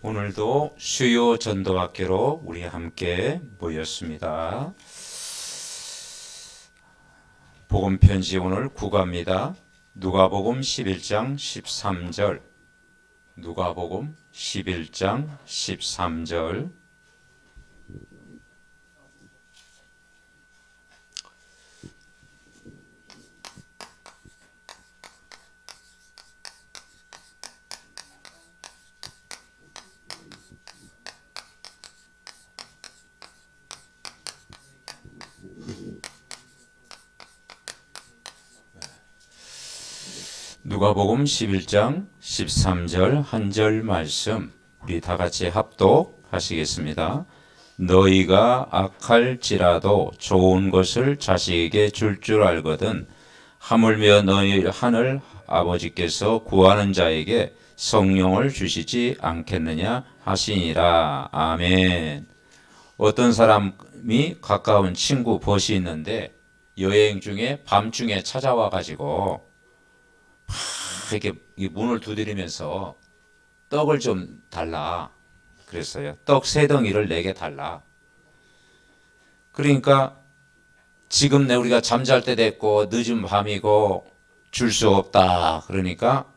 오늘도 수요 전도학교로 우리 함께 모였습니다. 복음 편지 오늘 국어입니다. 누가복음 11장 13절. 누가복음 11장 13절. 누가복음 11장 13절 한 절 말씀 우리 다 같이 합독하시겠습니다. 너희가 악할지라도 좋은 것을 자식에게 줄 줄 알거든 하물며 너희 하늘 아버지께서 구하는 자에게 성령을 주시지 않겠느냐 하시니라. 아멘. 어떤 사람이 가까운 친구 벗이 있는데 여행 중에 밤중에 찾아와 가지고 이렇게 문을 두드리면서 떡을 좀 달라 그랬어요. 떡 3덩이를 내게 달라. 그러니까 지금 우리가 잠잘 때 됐고 늦은 밤이고 줄 수 없다. 그러니까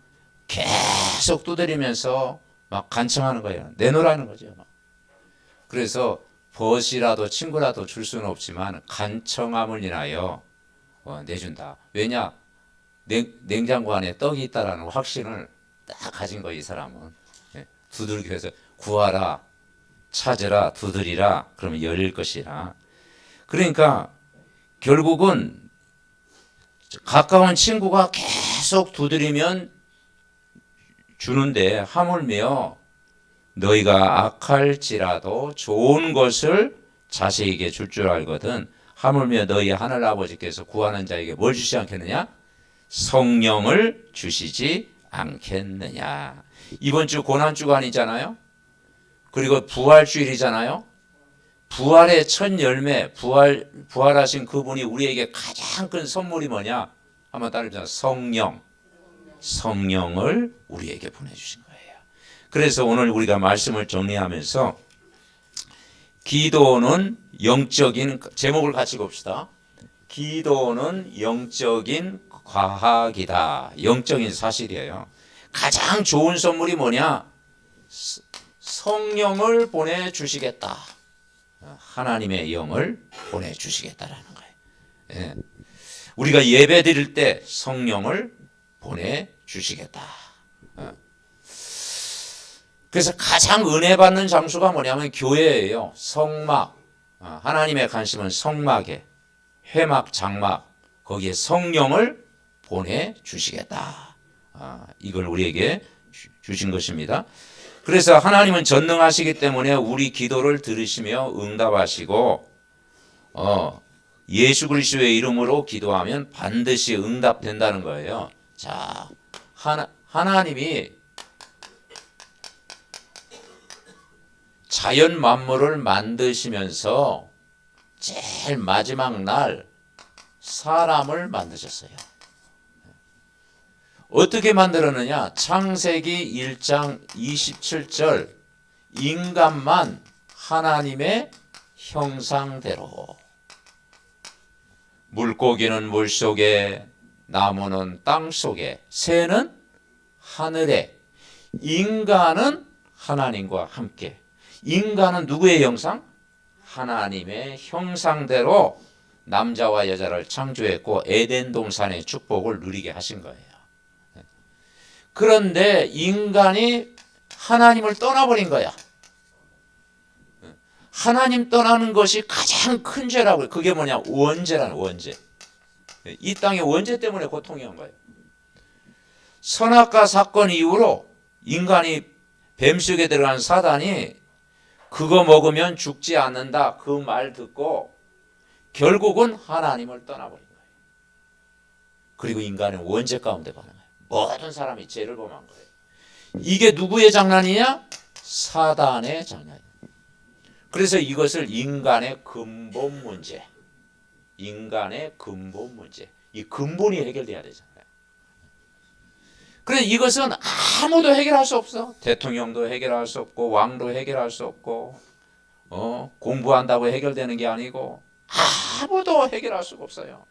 계속 두드리면서 막 간청하는 거예요. 내놓으라는 거죠. 그래서 벗이라도 친구라도 줄 수는 없지만 간청함을 인하여 내준다. 왜냐? 냉장고 안에 떡이 있다라는 확신을 딱 가진 거예요. 이 사람은. 두들기 위해서 구하라, 찾으라, 두드리라. 그러면 열릴 것이라. 그러니까 결국은 가까운 친구가 계속 두드리면 주는데 하물며 너희가 악할지라도 좋은 것을 자식에게 줄 줄 알거든 하물며 너희 하늘 아버지께서 구하는 자에게 뭘 주시지 않겠느냐? 성령을 주시지 않겠느냐. 이번 주 고난주간이잖아요. 그리고 부활주일이잖아요. 부활의 첫 열매, 부활하신 그분이 우리에게 가장 큰 선물이 뭐냐? 한번 따르자. 성령을 우리에게 보내주신 거예요. 그래서 오늘 우리가 말씀을 정리하면서 기도는 영적인, 제목을 같이 봅시다. 기도는 영적인 과학이다. 영적인 사실이에요. 가장 좋은 선물이 뭐냐? 성령을 보내주시겠다. 하나님의 영을 보내주시겠다라는 거예요. 예. 우리가 예배 드릴 때 성령을 보내주시겠다. 그래서 가장 은혜 받는 장소가 뭐냐면 교회예요. 성막. 하나님의 관심은 성막에 회막, 장막 거기에 성령을 보내주시겠다. 이걸 우리에게 주신 것입니다. 그래서 하나님은 전능하시기 때문에 우리 기도를 들으시며 응답하시고 예수 그리스도의 이름으로 기도하면 반드시 응답된다는 거예요. 자, 하나님이 자연 만물을 만드시면서 제일 마지막 날 사람을 만드셨어요. 어떻게 만들었느냐? 창세기 1장 27절 인간만 하나님의 형상대로 물고기는 물속에 나무는 땅속에 새는 하늘에 인간은 하나님과 함께 인간은 누구의 형상? 하나님의 형상대로 남자와 여자를 창조했고 에덴 동산의 축복을 누리게 하신 거예요. 그런데 인간이 하나님을 떠나버린 거야. 하나님 떠나는 것이 가장 큰 죄라고요. 그게 뭐냐? 원죄라는 원죄. 이 땅의 원죄 때문에 고통이 온 거예요. 선악과 사건 이후로 인간이 뱀속에 들어간 사단이 그거 먹으면 죽지 않는다. 그 말 듣고 결국은 하나님을 떠나버린 거예요. 그리고 인간은 원죄 가운데 가는 거예요. 모든 사람이 죄를 범한 거예요. 이게 누구의 장난이냐? 사단의 장난이에요. 그래서 이것을 인간의 근본 문제, 이 근본이 해결돼야 되잖아요. 그래서 이것은 아무도 해결할 수 없어. 대통령도 해결할 수 없고 왕도 해결할 수 없고 공부한다고 해결되는 게 아니고 아무도 해결할 수가 없어요.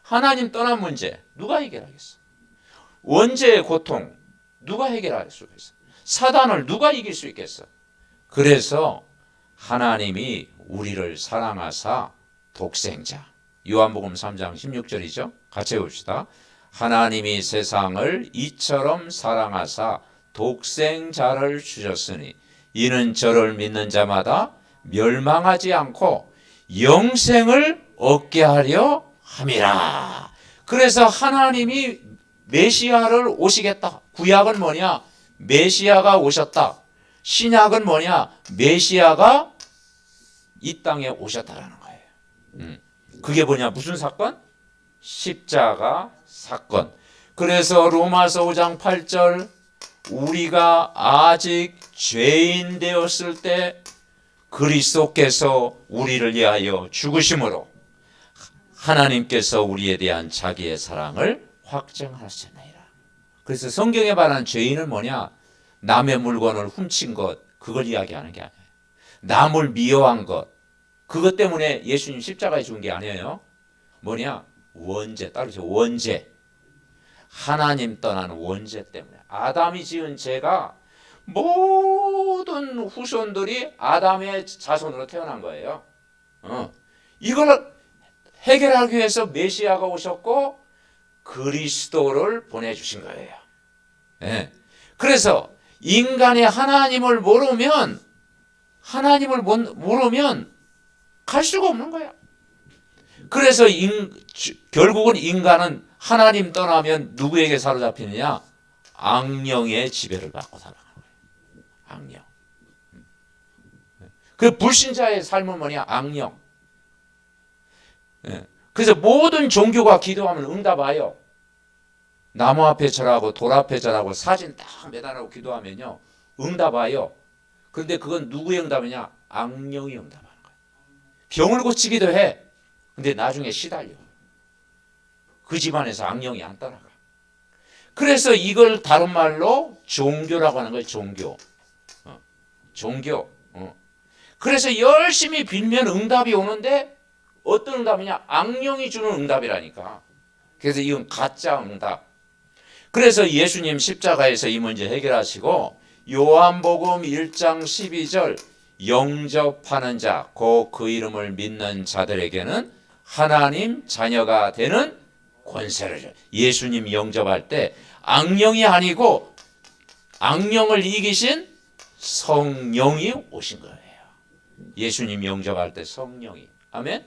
하나님 떠난 문제 누가 해결하겠어? 원죄의 고통 누가 해결할 수가 있어? 사단을 누가 이길 수 있겠어? 그래서 하나님이 우리를 사랑하사 독생자, 요한복음 3장 16절이죠. 같이 봅시다. 하나님이 세상을 이처럼 사랑하사 독생자를 주셨으니 이는 저를 믿는 자마다 멸망하지 않고 영생을 얻게 하려 함이라. 그래서 하나님이 메시아를 오시겠다. 구약은 뭐냐? 메시아가 오셨다. 신약은 뭐냐? 메시아가 이 땅에 오셨다라는 거예요. 그게 뭐냐? 무슨 사건? 십자가 사건. 그래서 로마서 5장 8절 우리가 아직 죄인 되었을 때 그리스도께서 우리를 위하여 죽으심으로 하나님께서 우리에 대한 자기의 사랑을 확증하셨느니라. 그래서 성경에 말하는 죄인은 뭐냐? 남의 물건을 훔친 것, 그걸 이야기하는 게 아니에요. 남을 미워한 것, 그것 때문에 예수님 십자가에 죽은 게 아니에요. 뭐냐? 원죄, 따르죠. 원죄. 하나님 떠난 원죄 때문에. 아담이 지은 죄가 모든 후손들이 아담의 자손으로 태어난 거예요. 이걸 해결하기 위해서 메시아가 오셨고 그리스도를 보내주신 거예요. 네. 그래서 인간이 하나님을 모르면 갈 수가 없는 거야. 그래서 결국은 인간은 하나님 떠나면 누구에게 사로잡히느냐? 악령의 지배를 받고 살아가는 거예요. 악령. 그 불신자의 삶은 뭐냐? 악령. 그래서 모든 종교가 기도하면 응답 와요. 나무 앞에 절하고 돌 앞에 절하고 사진 딱 매달아고 기도하면요 응답 와요. 그런데 그건 누구의 응답이냐? 악령이 응답하는 거예요. 병을 고치기도 해. 근데 나중에 시달려. 그 집안에서 악령이 안 따라가. 그래서 이걸 다른 말로 종교라고 하는 거예요. 종교. 종교. 그래서 열심히 빌면 응답이 오는데 어떤 응답이냐? 악령이 주는 응답이라니까. 그래서 이건 가짜 응답. 그래서 예수님 십자가에서 이 문제 해결하시고 요한복음 1장 12절 영접하는 자, 곧 그 이름을 믿는 자들에게는 하나님 자녀가 되는 권세를 줘요. 예수님 영접할 때 악령이 아니고 악령을 이기신 성령이 오신 거예요. 예수님 영접할 때 성령이. 아멘.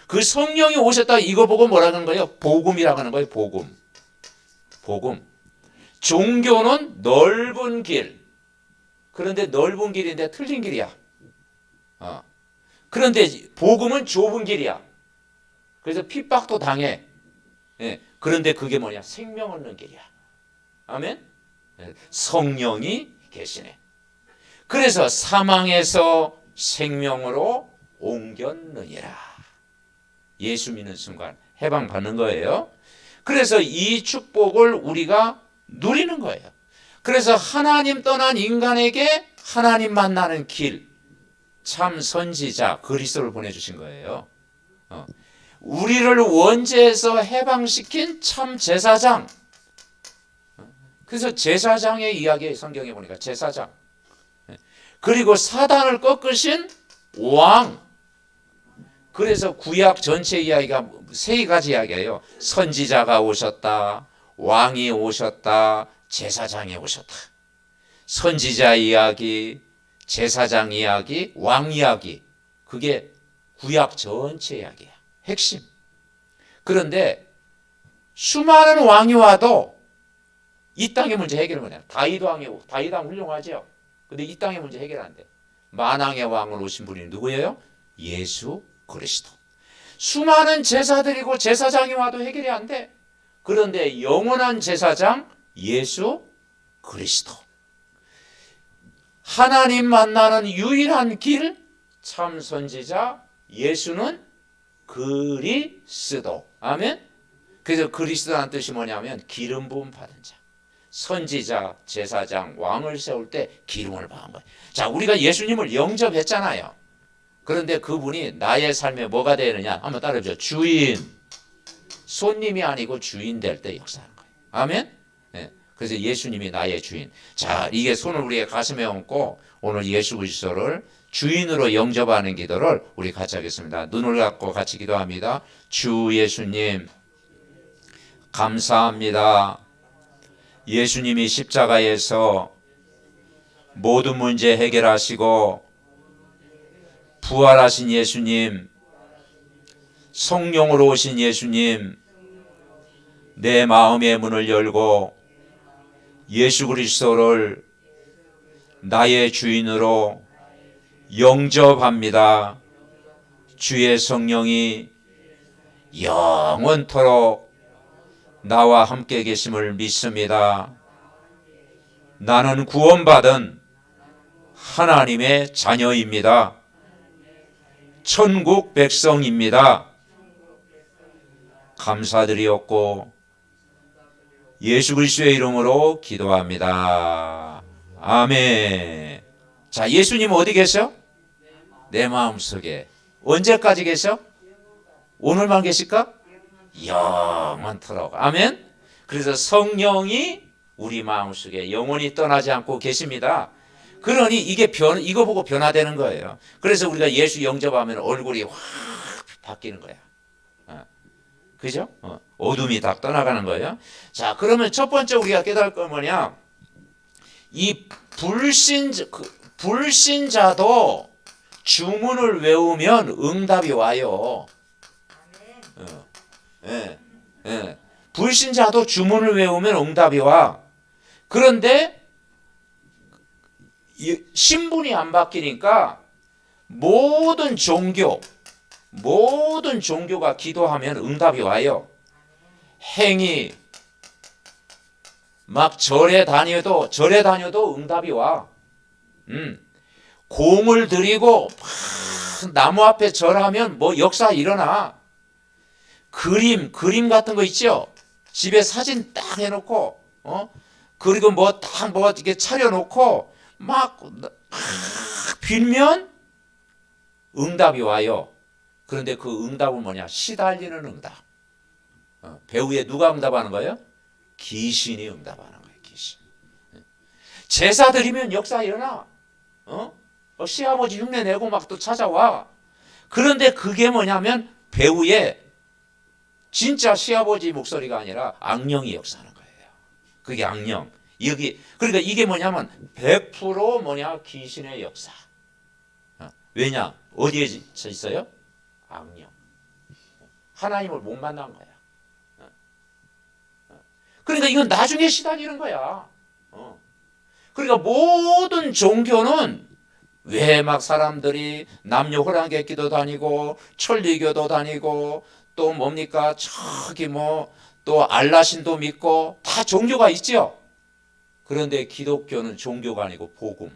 그 성령이 오셨다 이거 보고 뭐라 하는 거예요? 복음이라고 하는 거예요. 복음. 복음. 종교는 넓은 길. 그런데 넓은 길인데 틀린 길이야. 그런데 복음은 좁은 길이야. 그래서 핍박도 당해. 그런데 그게 뭐냐? 생명 얻는 길이야. 아멘. 성령이 계시네. 그래서 사망에서 생명으로 옮겼느니라. 예수 믿는 순간 해방받는 거예요. 그래서 이 축복을 우리가 누리는 거예요. 그래서 하나님 떠난 인간에게 하나님 만나는 길, 참 선지자 그리스도를 보내주신 거예요. 우리를 원죄에서 해방시킨 참 제사장. 그래서 제사장의 이야기 성경에 보니까 제사장. 그리고 사단을 꺾으신 왕. 그래서 구약 전체 이야기가 세 가지 이야기예요. 선지자가 오셨다. 왕이 오셨다. 제사장이 오셨다. 선지자 이야기, 제사장 이야기, 왕 이야기. 그게 구약 전체 이야기야. 핵심. 그런데 수많은 왕이 와도 이 땅의 문제 해결을 못해요. 다윗 왕 훌륭하죠. 근데 이 땅의 문제 해결 안 돼. 만왕의 왕을 오신 분이 누구예요? 예수 그리스도. 수많은 제사들이고 제사장이 와도 해결이 안 돼. 그런데 영원한 제사장 예수 그리스도. 하나님 만나는 유일한 길 참 선지자 예수는 그리스도. 아멘. 그래서 그리스도라는 뜻이 뭐냐면 기름 부음 받은 자. 선지자, 제사장, 왕을 세울 때 기름을 받은 거예요. 자, 우리가 예수님을 영접했잖아요. 그런데 그분이 나의 삶에 뭐가 되느냐? 한번 따라해보죠. 주인. 손님이 아니고 주인 될 때 역사하는 거예요. 아멘? 네. 그래서 예수님이 나의 주인. 자, 이게 손을 우리의 가슴에 얹고 오늘 예수 그리스도를 주인으로 영접하는 기도를 우리 같이 하겠습니다. 눈을 감고 같이 기도합니다. 주 예수님, 감사합니다. 예수님이 십자가에서 모든 문제 해결하시고 부활하신 예수님, 성령으로 오신 예수님, 내 마음의 문을 열고 예수 그리스도를 나의 주인으로 영접합니다. 주의 성령이 영원토록 나와 함께 계심을 믿습니다. 나는 구원받은 하나님의 자녀입니다. 천국 백성입니다. 감사드리옵고 예수 그리스도의 이름으로 기도합니다. 아멘. 자, 예수님 어디 계셔? 내 마음속에. 언제까지 계셔? 오늘만 계실까? 영원토록. 아멘. 그래서 성령이 우리 마음속에 영원히 떠나지 않고 계십니다. 그러니 이거 보고 변화되는 거예요. 그래서 우리가 예수 영접하면 얼굴이 확 바뀌는 거야. 그죠? 어둠이 다 떠나가는 거예요. 자, 그러면 첫 번째 우리가 깨달을 건 뭐냐? 이 불신자도 주문을 외우면 응답이 와요. 불신자도 주문을 외우면 응답이 와. 그런데 신분이 안 바뀌니까 모든 종교가 기도하면 응답이 와요. 행위 막 절에 다녀도 응답이 와. 공을 들이고 나무 앞에 절하면 뭐 역사 일어나. 그림 같은 거 있죠. 집에 사진 딱 해놓고 그리고 뭐 이렇게 차려놓고 막 빌면 응답이 와요. 그런데 그 응답은 뭐냐? 시달리는 응답. 배후에 누가 응답하는 거예요? 귀신이 응답하는 거예요. 귀신. 제사 드리면 역사 일어나. 시아버지 흉내 내고 막 또 찾아와. 그런데 그게 뭐냐면 배후에 진짜 시아버지 목소리가 아니라 악령이 역사하는 거예요. 그게 악령. 그러니까 이게 뭐냐면 100% 뭐냐? 귀신의 역사. 왜냐? 어디에 있어요? 악령. 하나님을 못 만난 거야. 그러니까 이건 나중에 시달리는 거야. 그러니까 모든 종교는 왜 막 사람들이 남녀 호랑객기도 다니고 천리교도 다니고 또 뭡니까? 저기 또 알라신도 믿고 다 종교가 있죠. 그런데 기독교는 종교가 아니고 복음.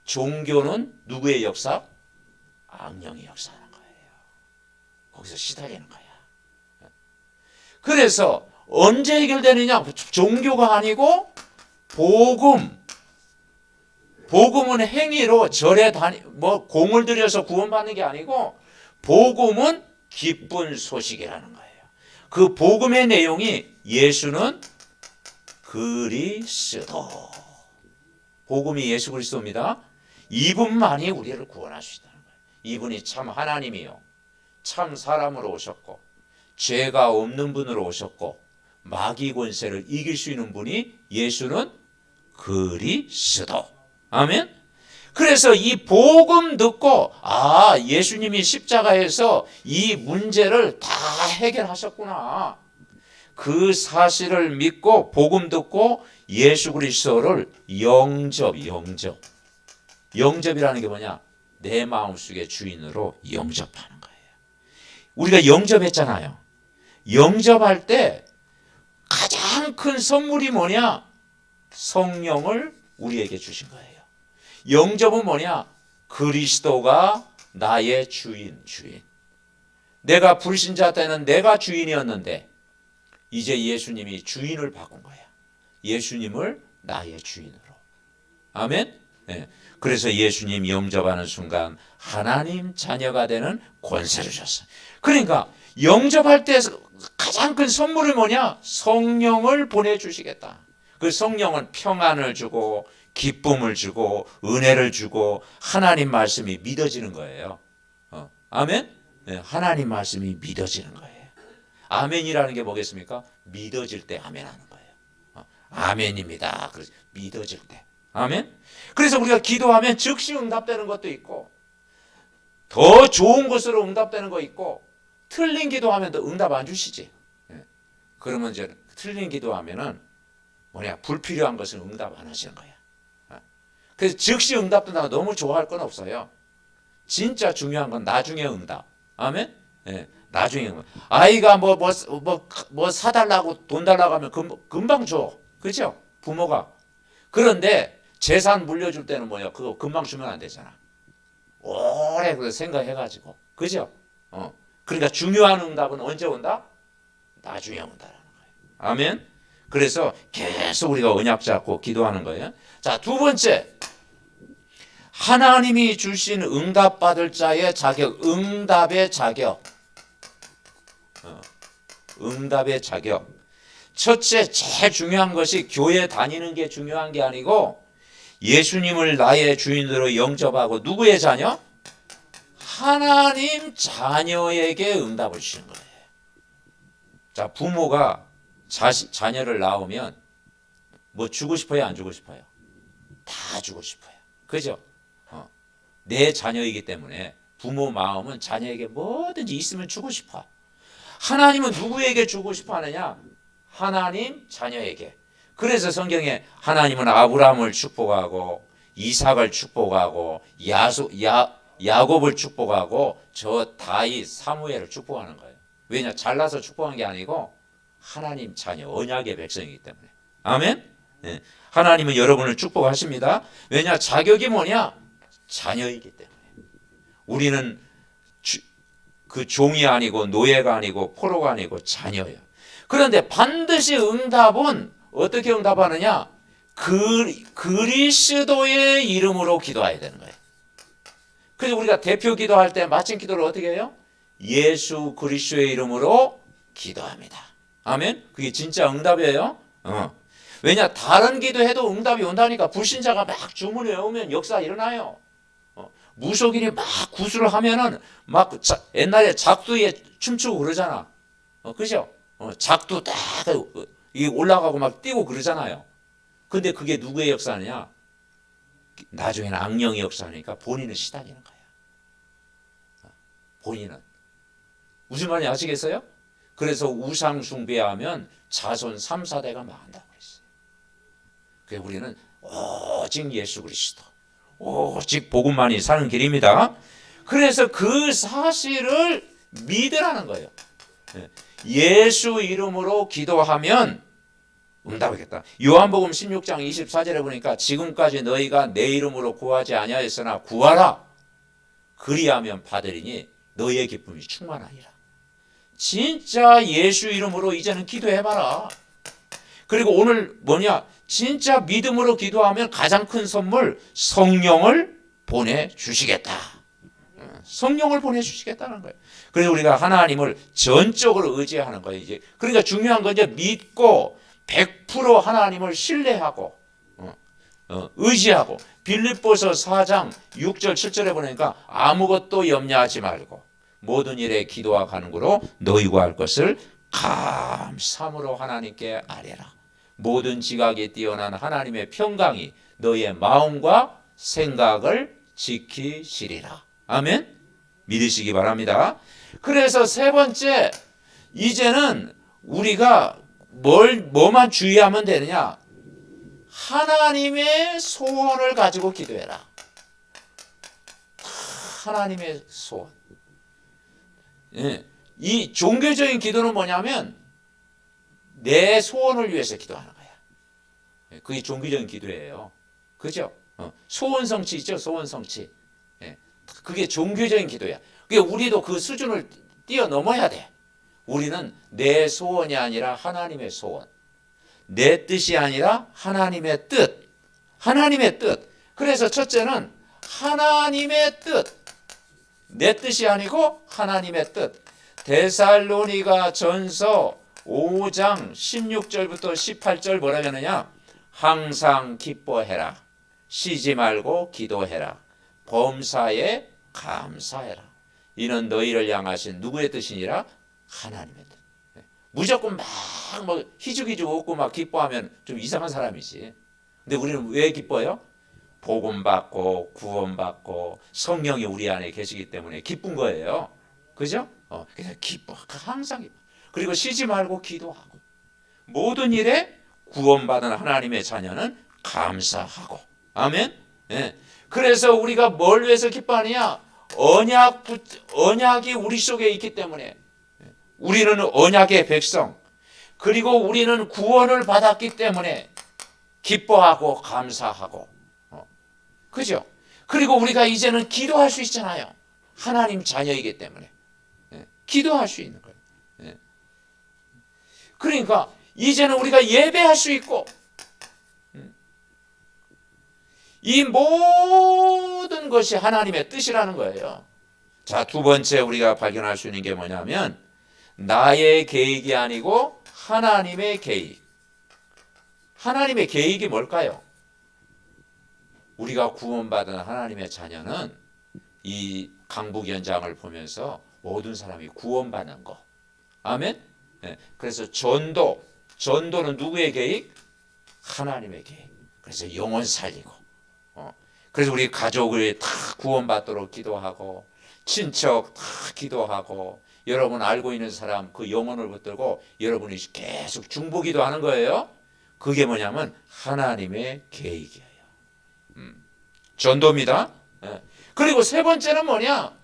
종교는 누구의 역사? 악령이 역사하는 거예요. 거기서 시달리는 거야. 그래서 언제 해결되느냐? 종교가 아니고 복음. 복음은 행위로 절에 공을 들여서 구원받는 게 아니고 복음은 기쁜 소식이라는 거예요. 그 복음의 내용이 예수는 그리스도. 복음이 예수 그리스도입니다. 이분만이 우리를 구원할 수 있다는 거예요. 이분이 참 하나님이요. 참 사람으로 오셨고 죄가 없는 분으로 오셨고 마귀 권세를 이길 수 있는 분이 예수는 그리스도. 아멘. 그래서 이 복음 듣고 예수님이 십자가에서 이 문제를 다 해결하셨구나. 그 사실을 믿고 복음 듣고 예수 그리스도를 영접이라는 게 뭐냐? 내 마음속의 주인으로 영접하는 거예요. 우리가 영접했잖아요. 영접할 때 가장 큰 선물이 뭐냐? 성령을 우리에게 주신 거예요. 영접은 뭐냐? 그리스도가 나의 주인. 내가 불신자 때는 내가 주인이었는데 이제 예수님이 주인을 바꾼 거야. 예수님을 나의 주인으로. 아멘. 예. 그래서 예수님 영접하는 순간 하나님 자녀가 되는 권세를 줬어요. 그러니까 영접할 때 가장 큰 선물이 뭐냐? 성령을 보내주시겠다. 그 성령은 평안을 주고 기쁨을 주고 은혜를 주고 하나님 말씀이 믿어지는 거예요. 아멘? 네, 하나님 말씀이 믿어지는 거예요. 아멘이라는 게 뭐겠습니까? 믿어질 때 아멘 하는 거예요. 아멘입니다. 그래서 믿어질 때. 아멘? 그래서 우리가 기도하면 즉시 응답되는 것도 있고 더 좋은 것으로 응답되는 거 있고 틀린 기도하면 또 응답 안 주시지. 그러면 이제 틀린 기도하면은 뭐냐? 불필요한 것은 응답 안 하시는 거야. 그래서 즉시 응답된다고 너무 좋아할 건 없어요. 진짜 중요한 건 나중에 응답. 아멘? 예, 나중에 응답. 아이가 뭐 사달라고 돈 달라고 하면 금방 줘. 그죠? 부모가. 그런데 재산 물려줄 때는 뭐야? 그거 금방 주면 안 되잖아. 오래 생각해가지고. 그죠? 그러니까 중요한 응답은 언제 온다? 나중에 온다라는 거예요. 아멘? 그래서 계속 우리가 언약 잡고 기도하는 거예요. 자, 두 번째. 하나님이 주신 응답받을 자의 자격, 응답의 자격. 응답의 자격. 첫째, 제일 중요한 것이 교회 다니는 게 중요한 게 아니고 예수님을 나의 주인으로 영접하고 누구의 자녀? 하나님 자녀에게 응답을 주시는 거예요. 자, 부모가 자녀를 낳으면 뭐 주고 싶어요? 안 주고 싶어요? 다 주고 싶어요. 그죠? 내 자녀이기 때문에 부모 마음은 자녀에게 뭐든지 있으면 주고 싶어. 하나님은 누구에게 주고 싶어 하느냐? 하나님 자녀에게. 그래서 성경에 하나님은 아브라함을 축복하고 이삭을 축복하고 야곱을 축복하고 저 다윗 사무엘을 축복하는 거예요. 왜냐? 잘나서 축복한 게 아니고 하나님 자녀 언약의 백성이기 때문에. 아멘? 네. 하나님은 여러분을 축복하십니다. 왜냐? 자격이 뭐냐? 자녀이기 때문에. 우리는 그 종이 아니고 노예가 아니고 포로가 아니고 자녀예요. 그런데 반드시 응답은 어떻게 응답하느냐? 그리스도의 이름으로 기도해야 되는 거예요. 그래서 우리가 대표 기도할 때 마침 기도를 어떻게 해요? 예수 그리스도의 이름으로 기도합니다. 아멘? 그게 진짜 응답이에요. 왜냐? 다른 기도해도 응답이 온다니까. 불신자가 막 주문을 외우면 역사 일어나요. 무속인이 막 구슬을 하면은 막 옛날에 작두에 춤추고 그러잖아. 그죠? 작두 딱 올라가고 막 뛰고 그러잖아요. 근데 그게 누구의 역사느냐? 나중에는 악령의 역사니까 본인은 시달리는 거야. 본인은. 무슨 말인지 아시겠어요? 그래서 우상 숭배하면 자손 3, 4대가 망한다고 그랬어요. 그래서 우리는 오직 예수 그리스도, 오직 복음만이 사는 길입니다. 그래서 그 사실을 믿으라는 거예요. 예수 이름으로 기도하면 응답하겠다. 요한복음 16장 24절에 보니까 지금까지 너희가 내 이름으로 구하지 아니하였으나 구하라. 그리하면 받으리니 너희의 기쁨이 충만하리라. 진짜 예수 이름으로 이제는 기도해봐라. 그리고 오늘 뭐냐? 진짜 믿음으로 기도하면 가장 큰 선물 성령을 보내주시겠다. 성령을 보내주시겠다는 거예요. 그래서 우리가 하나님을 전적으로 의지하는 거예요. 이제 그러니까 중요한 건 이제 믿고 100% 하나님을 신뢰하고 의지하고 빌립보서 4장 6절 7절에 보니까 아무것도 염려하지 말고 모든 일에 기도와 간구로 너희 구할 것을 감사함으로 하나님께 아뢰라. 모든 지각이 뛰어난 하나님의 평강이 너희의 마음과 생각을 지키시리라. 아멘. 믿으시기 바랍니다. 그래서 세 번째, 이제는 우리가 뭐만 주의하면 되느냐? 하나님의 소원을 가지고 기도해라. 하나님의 소원. 예. 이 종교적인 기도는 뭐냐면 내 소원을 위해서 기도하는 거야. 그게 종교적인 기도예요. 그죠? 소원 성취 있죠? 소원 성취. 그게 종교적인 기도야. 그러니까 우리도 그 수준을 뛰어넘어야 돼. 우리는 내 소원이 아니라 하나님의 소원. 내 뜻이 아니라 하나님의 뜻. 하나님의 뜻. 그래서 첫째는 하나님의 뜻. 내 뜻이 아니고 하나님의 뜻. 데살로니가 전서 5장 16절부터 18절 뭐라 하느냐? 항상 기뻐해라. 쉬지 말고 기도해라. 범사에 감사해라. 이는 너희를 향하신 누구의 뜻이니라? 하나님의 뜻. 무조건 막 뭐 희죽희죽 웃고 막 기뻐하면 좀 이상한 사람이지. 근데 우리는 왜 기뻐요? 복음 받고 구원 받고 성령이 우리 안에 계시기 때문에 기쁜 거예요. 그죠? 그래서 기뻐. 항상 기뻐. 그리고 쉬지 말고 기도하고 모든 일에 구원받은 하나님의 자녀는 감사하고. 아멘. 예. 그래서 우리가 뭘 위해서 기뻐하느냐? 언약이 우리 속에 있기 때문에 우리는 언약의 백성, 그리고 우리는 구원을 받았기 때문에 기뻐하고 감사하고. 그죠? 그리고 우리가 이제는 기도할 수 있잖아요. 하나님 자녀이기 때문에 기도할 수 있는 거예요. 그러니까 이제는 우리가 예배할 수 있고, 이 모든 것이 하나님의 뜻이라는 거예요. 자, 두 번째 우리가 발견할 수 있는 게 뭐냐면 나의 계획이 아니고 하나님의 계획. 하나님의 계획이 뭘까요? 우리가 구원받은 하나님의 자녀는 이 강북 현장을 보면서 모든 사람이 구원받는 거. 아멘? 그래서 전도는 누구의 계획? 하나님의 계획. 그래서 영혼 살리고, 그래서 우리 가족을 다 구원받도록 기도하고, 친척 다 기도하고, 여러분 알고 있는 사람 그 영혼을 붙들고 여러분이 계속 중보기도 하는 거예요. 그게 뭐냐면 하나님의 계획이에요. 전도입니다. 그리고 세 번째는 뭐냐?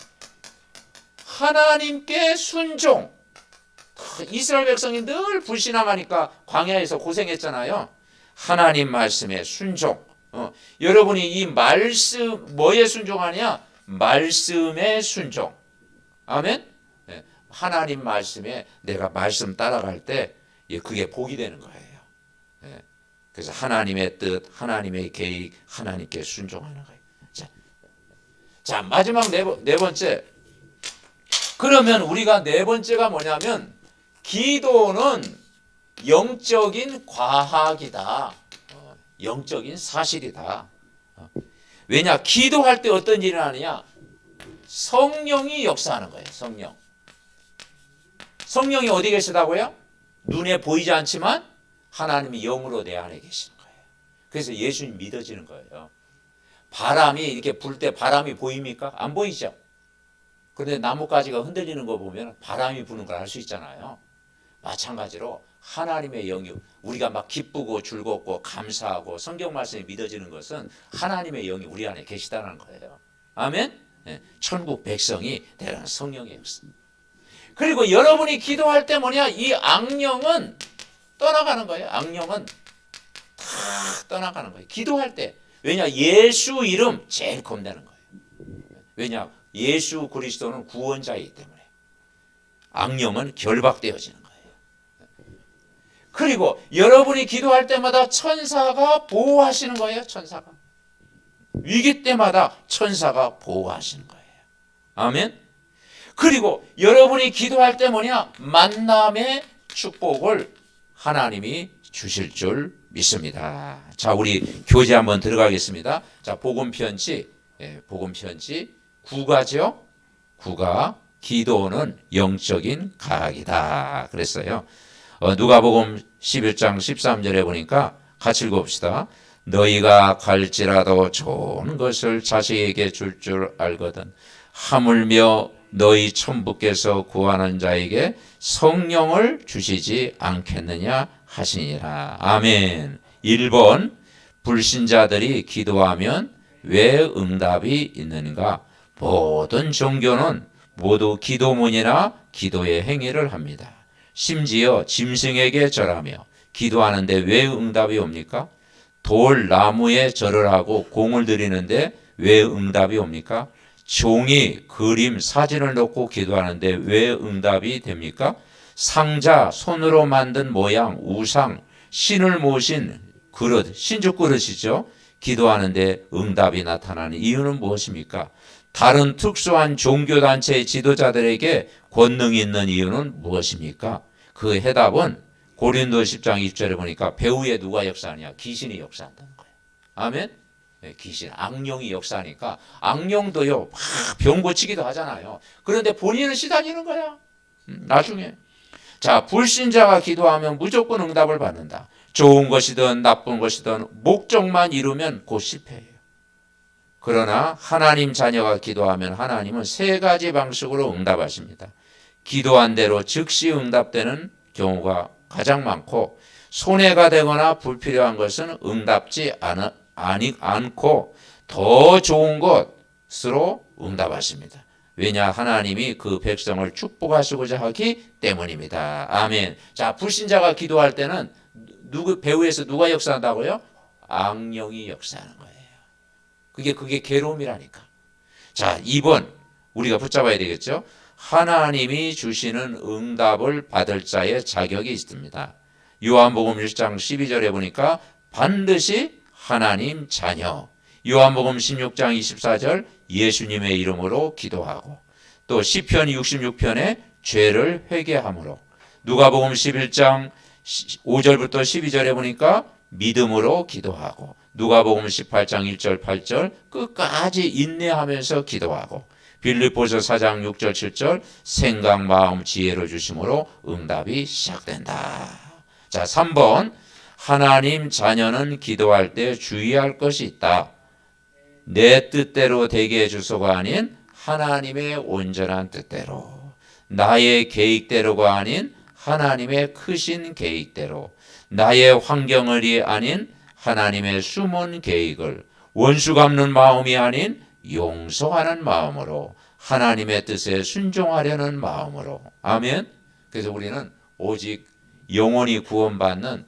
하나님께 순종. 이스라엘 백성이 늘 불신앙하니까 광야에서 고생했잖아요. 하나님 말씀에 순종. 여러분이 이 말씀 뭐에 순종하냐? 말씀에 순종. 아멘. 하나님 말씀에 내가 말씀 따라갈 때 그게 복이 되는 거예요. 그래서 하나님의 뜻, 하나님의 계획, 하나님께 순종하는 거예요. 자, 마지막 네 번째. 그러면 우리가 네 번째가 뭐냐면 기도는 영적인 과학이다. 영적인 사실이다. 왜냐? 기도할 때 어떤 일이 일어나느냐? 성령이 역사하는 거예요. 성령이 어디 계시다고요? 눈에 보이지 않지만 하나님이 영으로 내 안에 계시는 거예요. 그래서 예수님 믿어지는 거예요. 바람이 이렇게 불 때 바람이 보입니까? 안 보이죠? 그런데 나뭇가지가 흔들리는 거 보면 바람이 부는 걸 알 수 있잖아요. 마찬가지로 하나님의 영이 우리가 막 기쁘고 즐겁고 감사하고 성경 말씀이 믿어지는 것은 하나님의 영이 우리 안에 계시다는 거예요. 아멘? 천국 백성이 되는 성령의 역사. 그리고 여러분이 기도할 때 뭐냐? 이 악령은 떠나가는 거예요. 악령은 다 떠나가는 거예요. 기도할 때. 왜냐? 예수 이름 제일 겁내는 거예요. 왜냐? 예수 그리스도는 구원자이기 때문에 악령은 결박되어지는 거예요. 그리고 여러분이 기도할 때마다 천사가 보호하시는 거예요. 천사가. 위기 때마다 천사가 보호하시는 거예요. 아멘. 그리고 여러분이 기도할 때 뭐냐? 만남의 축복을 하나님이 주실 줄 믿습니다. 자, 우리 교재 한번 들어가겠습니다. 자, 복음편지 9가죠. 9가 기도는 영적인 과학이다 그랬어요. 누가복음 11장 13절에 보니까 같이 읽어봅시다. 너희가 갈지라도 좋은 것을 자식에게 줄 줄 알거든 하물며 너희 천부께서 구하는 자에게 성령을 주시지 않겠느냐 하시니라. 아멘. 1번 불신자들이 기도하면 왜 응답이 있는가? 모든 종교는 모두 기도문이나 기도의 행위를 합니다. 심지어 짐승에게 절하며 기도하는데 왜 응답이 옵니까? 돌, 나무에 절을 하고 공을 들이는데 왜 응답이 옵니까? 종이, 그림, 사진을 놓고 기도하는데 왜 응답이 됩니까? 상자, 손으로 만든 모양, 우상, 신을 모신 그릇, 신주 그릇이죠. 기도하는데 응답이 나타나는 이유는 무엇입니까? 다른 특수한 종교단체의 지도자들에게 권능이 있는 이유는 무엇입니까? 그 해답은 고린도 10장 20절에 보니까 배후에 누가 역사하냐? 귀신이 역사한다는 거예요. 아멘? 네, 귀신, 악령이 역사하니까 악령도요 막 병 고치기도 하잖아요. 그런데 본인은 시달리는 거야. 나중에. 자, 불신자가 기도하면 무조건 응답을 받는다. 좋은 것이든 나쁜 것이든 목적만 이루면 곧 실패해요. 그러나 하나님 자녀가 기도하면 하나님은 세 가지 방식으로 응답하십니다. 기도한 대로 즉시 응답되는 경우가 가장 많고, 손해가 되거나 불필요한 것은 응답지 않고 더 좋은 것으로 응답하십니다. 왜냐? 하나님이 그 백성을 축복하시고자 하기 때문입니다. 아멘. 자, 불신자가 기도할 때는 배후에서 누가 역사한다고요? 악령이 역사하는 거예요. 그게 괴로움이라니까. 자, 2번 우리가 붙잡아야 되겠죠? 하나님이 주시는 응답을 받을 자의 자격이 있습니다. 요한복음 1장 12절에 보니까 반드시 하나님 자녀. 요한복음 16장 24절 예수님의 이름으로 기도하고, 또 시편 66편에 죄를 회개함으로, 누가복음 11장 5절부터 12절에 보니까 믿음으로 기도하고, 누가복음 18장 1절 8절 끝까지 인내하면서 기도하고, 빌립보서 4장 6절 7절 생각 마음 지혜를 주심으로 응답이 시작된다. 자, 3번 하나님 자녀는 기도할 때 주의할 것이 있다. 내 뜻대로 되게 해주소가 아닌 하나님의 온전한 뜻대로, 나의 계획대로가 아닌 하나님의 크신 계획대로, 나의 환경을이 아닌 하나님의 숨은 계획을, 원수 갚는 마음이 아닌 용서하는 마음으로, 하나님의 뜻에 순종하려는 마음으로. 아멘. 그래서 우리는 오직 영혼이 구원받는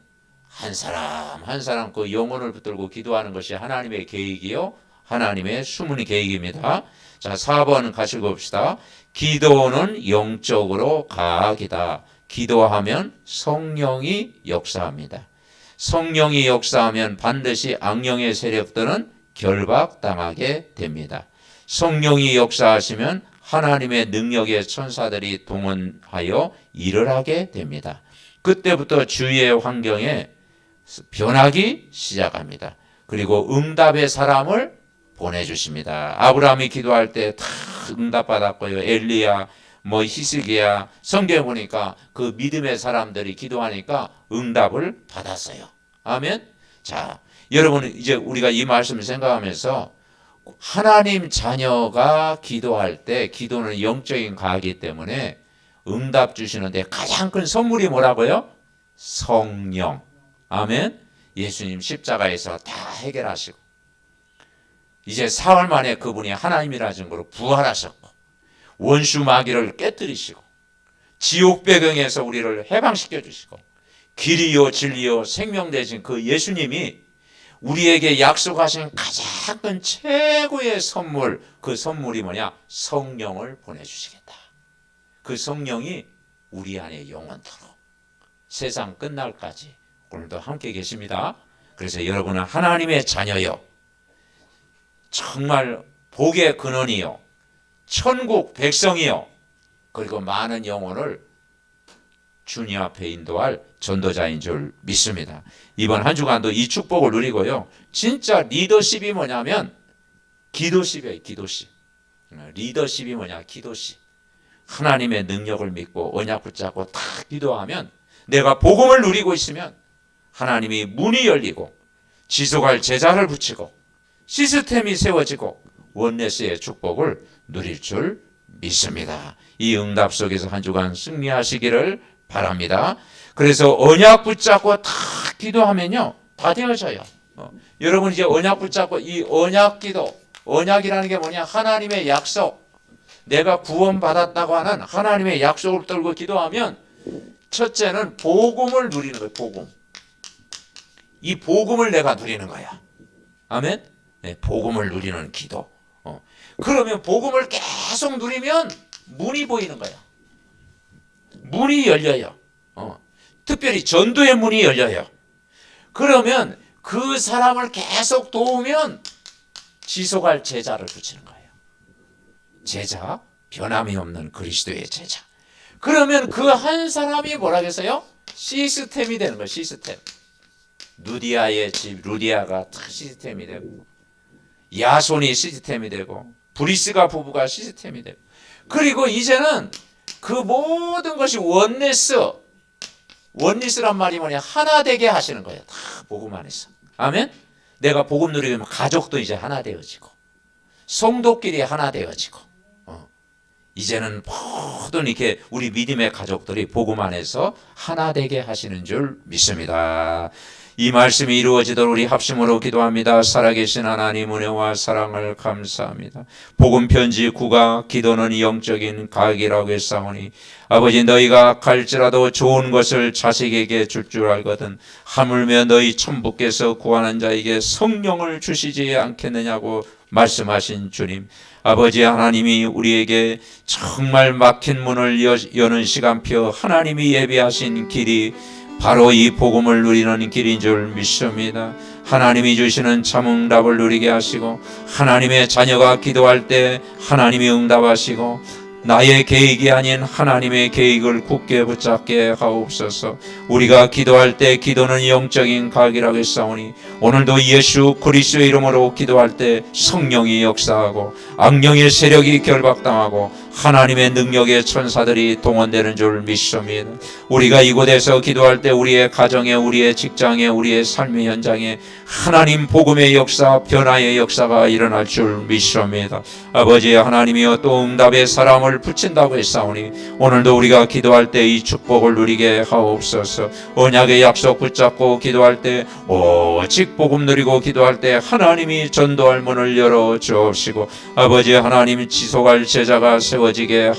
한 사람 한 사람 그 영혼을 붙들고 기도하는 것이 하나님의 계획이요, 하나님의 숨은 계획입니다. 자, 4번 같이 봅시다. 기도는 영적으로 가학이다. 기도하면 성령이 역사합니다. 성령이 역사하면 반드시 악령의 세력들은 결박당하게 됩니다. 성령이 역사하시면 하나님의 능력의 천사들이 동원하여 일을 하게 됩니다. 그때부터 주위의 환경에 변하기 시작합니다. 그리고 응답의 사람을 보내주십니다. 아브라함이 기도할 때 다 응답받았고요. 엘리야, 히스기야, 성경에 보니까 그 믿음의 사람들이 기도하니까 응답을 받았어요. 아멘. 자, 여러분 이제 우리가 이 말씀을 생각하면서 하나님 자녀가 기도할 때, 기도는 영적인 과학이기 때문에 응답 주시는데 가장 큰 선물이 뭐라고요? 성령. 아멘. 예수님 십자가에서 다 해결하시고 이제 사흘 만에 그분이 하나님이라는 증거로 부활하셨고, 원수 마귀를 깨뜨리시고, 지옥 배경에서 우리를 해방시켜 주시고, 길이요 진리요 생명 되신 그 예수님이 우리에게 약속하신 가장 큰 최고의 선물, 그 선물이 뭐냐? 성령을 보내주시겠다. 그 성령이 우리 안에 영원토록 세상 끝날까지 오늘도 함께 계십니다. 그래서 여러분은 하나님의 자녀요, 정말 복의 근원이요, 천국 백성이요, 그리고 많은 영혼을 주님 앞에 인도할 전도자인 줄 믿습니다. 이번 한 주간도 이 축복을 누리고요. 진짜 리더십이 뭐냐면 기도십이에요. 기도십. 리더십이 뭐냐? 기도십. 하나님의 능력을 믿고 언약 붙잡고 다 기도하면, 내가 복음을 누리고 있으면 하나님이 문이 열리고 지속할 제자를 붙이고 시스템이 세워지고 원네스의 축복을 누릴 줄 믿습니다. 이 응답 속에서 한 주간 승리하시기를 바랍니다. 그래서 언약 붙잡고 다 기도하면요, 다 되어져요. 여러분 이제 언약 붙잡고 이 언약 기도, 언약이라는 게 뭐냐? 하나님의 약속, 내가 구원받았다고 하는 하나님의 약속을 떨고 기도하면 첫째는 복음을 누리는 거예요. 복음. 이 복음을 내가 누리는 거야. 아멘. 네, 복음을 누리는 기도. 그러면 복음을 계속 누리면 문이 보이는 거야. 문이 열려요. 특별히 전도의 문이 열려요. 그러면 그 사람을 계속 도우면 지속할 제자를 붙이는 거예요. 제자, 변함이 없는 그리스도의 제자. 그러면 그 한 사람이 뭐라겠어요? 시스템이 되는 거예요. 시스템. 누디아의 집 루디아가 시스템이 되고, 야손이 시스템이 되고, 브리스가 부부가 시스템이 되고, 그리고 이제는 그 모든 것이 원리스란 말이 뭐냐? 하나 되게 하시는 거예요. 다 복음 안에서. 아멘. 내가 복음 누리면 가족도 이제 하나 되어지고, 성도끼리 하나 되어지고, 이제는 모든 이렇게 우리 믿음의 가족들이 복음 안에서 하나 되게 하시는 줄 믿습니다. 이 말씀이 이루어지도록 우리 합심으로 기도합니다. 살아계신 하나님 은혜와 사랑을 감사합니다. 복음 편지 9가 기도는 영적인 가격이라고 했사오니 아버지, 너희가 갈지라도 좋은 것을 자식에게 줄 줄 알거든 하물며 너희 천부께서 구하는 자에게 성령을 주시지 않겠느냐고 말씀하신 주님, 아버지 하나님이 우리에게 정말 막힌 문을 여는 시간표, 하나님이 예비하신 길이 바로 이 복음을 누리는 길인 줄 믿습니다. 하나님이 주시는 참 응답을 누리게 하시고, 하나님의 자녀가 기도할 때 하나님이 응답하시고, 나의 계획이 아닌 하나님의 계획을 굳게 붙잡게 하옵소서. 우리가 기도할 때 기도는 영적인 가격이라고 했사오니 오늘도 예수 그리스도의 이름으로 기도할 때 성령이 역사하고 악령의 세력이 결박당하고 하나님의 능력의 천사들이 동원되는 줄 믿습니다. 우리가 이곳에서 기도할 때 우리의 가정에, 우리의 직장에, 우리의 삶의 현장에 하나님 복음의 역사, 변화의 역사가 일어날 줄 믿습니다. 아버지 하나님이여, 또 응답의 사람을 붙인다고 했사오니 오늘도 우리가 기도할 때 이 축복을 누리게 하옵소서. 언약의 약속 붙잡고 기도할 때, 오직 복음 누리고 기도할 때 하나님이 전도할 문을 열어 주옵시고, 아버지 하나님 지속할 제자가 세워지게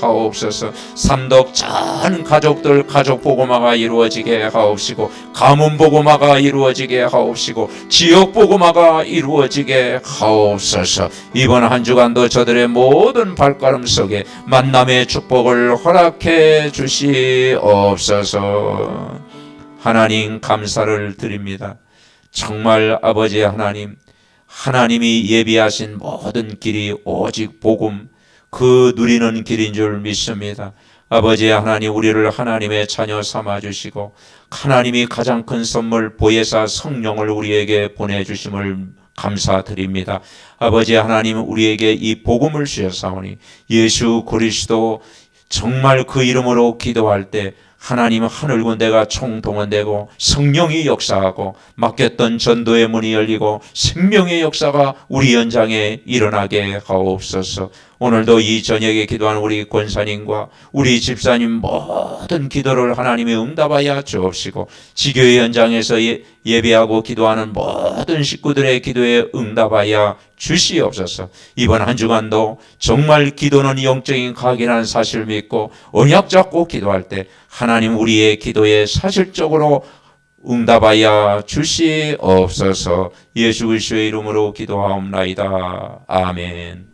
하옵소서. 삼덕 전 가족들 가족 복음화가 이루어지게 하옵시고, 가문 복음화가 이루어지게 하옵시고, 지역 복음화가 이루어지게 하옵소서. 이번 한 주간도 저들의 모든 발걸음 속에 만남의 축복을 허락해 주시옵소서. 하나님 감사를 드립니다. 정말 아버지 하나님, 하나님이 예비하신 모든 길이 오직 복음, 그 누리는 길인 줄 믿습니다. 아버지 하나님, 우리를 하나님의 자녀 삼아주시고 하나님이 가장 큰 선물 보혜사 성령을 우리에게 보내주심을 감사드립니다. 아버지 하나님, 우리에게 이 복음을 주셨사오니 예수 그리스도 정말 그 이름으로 기도할 때 하나님 하늘 군대가 총동원되고 성령이 역사하고 맡겼던 전도의 문이 열리고 생명의 역사가 우리 현장에 일어나게 하옵소서. 오늘도 이 저녁에 기도하는 우리 권사님과 우리 집사님 모든 기도를 하나님이 응답하여 주옵시고, 지교회 현장에서 예배하고 기도하는 모든 식구들의 기도에 응답하여 주시옵소서. 이번 한 주간도 정말 기도는 영적인 가격이라는 사실을 믿고 언약 잡고 기도할 때 하나님 우리의 기도에 사실적으로 응답하여 주시옵소서. 예수 그리스도의 이름으로 기도하옵나이다. 아멘.